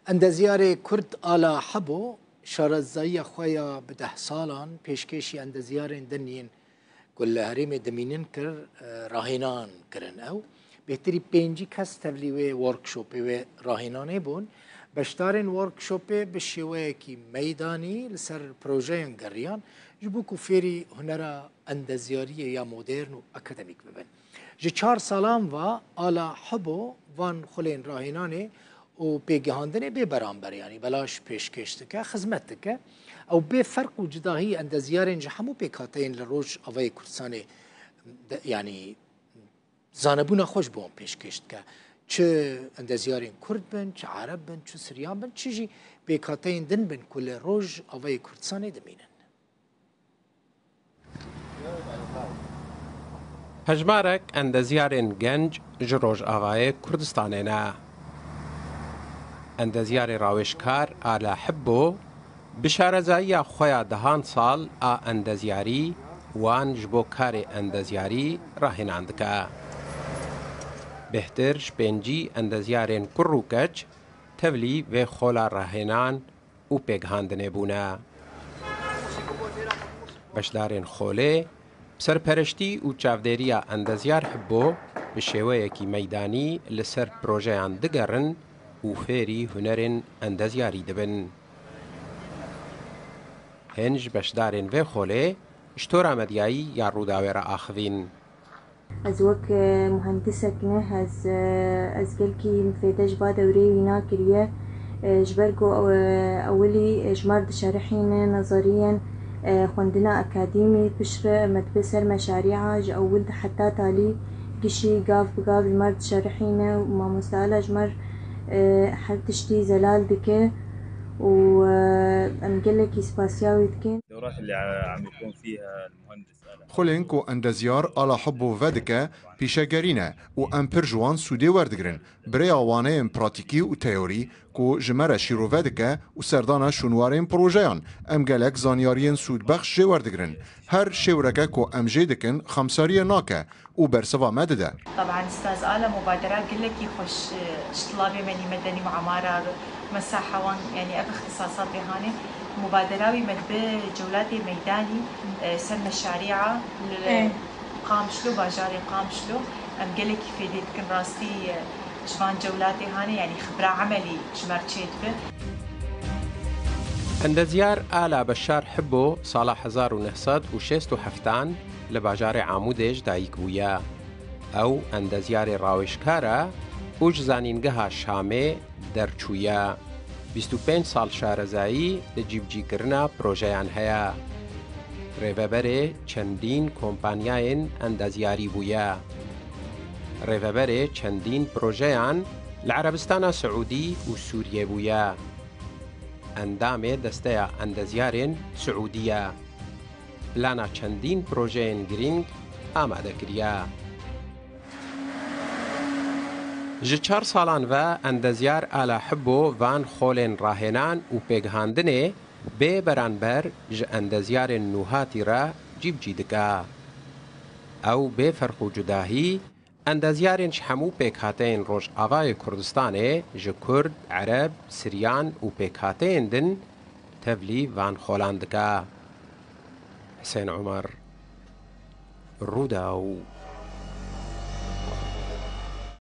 اندزیار کرد آلا حبو شارزایی خویا به 10 سالان پیشکشی اندزیار دنین کل هریم دمینن کر راهنان کرن او بهتری پنجی کس تولیه ورکشوپی و راهنانه بون بشتارن ورکشوپی به شیوه کی میدانی لسر پروژه گریان جبو کو فیری هنر اندزیاری یا مدرن و اکادمیک ببن جه 4 سالان و آلا حبو وان خلین راهنانه و پیگهاندنه به برانبر یعنی بلاش پیشکش که خدمت که او به فرق و جداهی اندزیارن جه همو پیکاتین لروج اوای کردستان یعنی زانبونا خوش بون پیشکش که چه اندزیارن کرد بن چه عرب بن چه سریان بن چه جی پیکاتین دن بن کل روج اوای کردستان دمینن هجمارك اندزيارين گنج جروج آغای کردستانینا اندزیار راوشکار آلا حبو بشارزایی خویا 10 سال اندزیاری وان جبو کار اندزیاری راهناندکا بهترش پنجی اندزیارین کروکچ تولی و خولا راهنان و پیگهاندنه بونا بشدارین خوله سرپرشتی و چاودێریە ئەندەزیار حبۆ بە شێوەیەکی مەیدانی لەسەر پرۆژەیان دگەڕن و فێری هونەرên ئەندەزیاری دەبن. هێنج بەشدارên vê xولê ji tora medyayî ya Rûdawê re axivîn. Ez wek muhendisek ne ez gelkî fêde ji ba dewreyê wî nakiriye ji ber ku ewilî ji mar dişerixîne nezariyên خوندنا أكاديمي بشرة مدبسر مشاريعها جأول حتى تالي قشي قاف بقاف المرد شارحينه وما مستعلى جمر حد تشتي زلال دكي وأمجلك إسباسياوي دكي الدورات اللي عم يكون فيها المهندس خلينكو اندزيار على حبو فادكا بيشاگرينه و امبر جوان سودي وردگرن بريا وانه براتيكي و تيوري كو جمره شيرو فادكا و سردانا شنوارين بروجيان ام گلك زانيارين سود بخش جي وردگرن هر شوركا كو ام جيدكن خمساريه ناكا و برسوا مدده. طبعا استاذ آلا مبادرات قل لك يخش طلابي مني مدني وعماره مساحه وان يعني اب اختصاصاتي هاني مبادراوي مدبه جولاتي ميداني سر مشاريعه قامشلو باجاري قامشلو ام قلك في ديتكن راستي جوان جولاتي هاني يعني خبره عملي جمرتشيت به اندزیار آلا بشار حبو سال 1967 لباجار عمودش دایک بویا او اندزیار راوشکارا اوج زانینگها شامه درچویا 25 سال شارزایی لجیبجی کرنا پروژیان هیا ریوبره چندین کمپانیاین اندزیاری بویا ریوبره چندین پروژیان لعربستان سعودی و سوریه بویا اندام دسته اندزیارین سعودیه پلانا چندین پروژین گرینگ آماده کریا ji 4 salan ve endeziyar ala hibbo van xolên rahenan û pêghandinê bê beranber ji endeziyarên nûhatî re cîbcî dike. Ew bê ferq û cudahî endeziyarên ji hemû pêkhateyên Rojavayê Kurdistanê ji Kurd, Ereb, Siryan û pêkhateyên din tevlî van xolan dike. Hüseyin Umar, Rûdaw.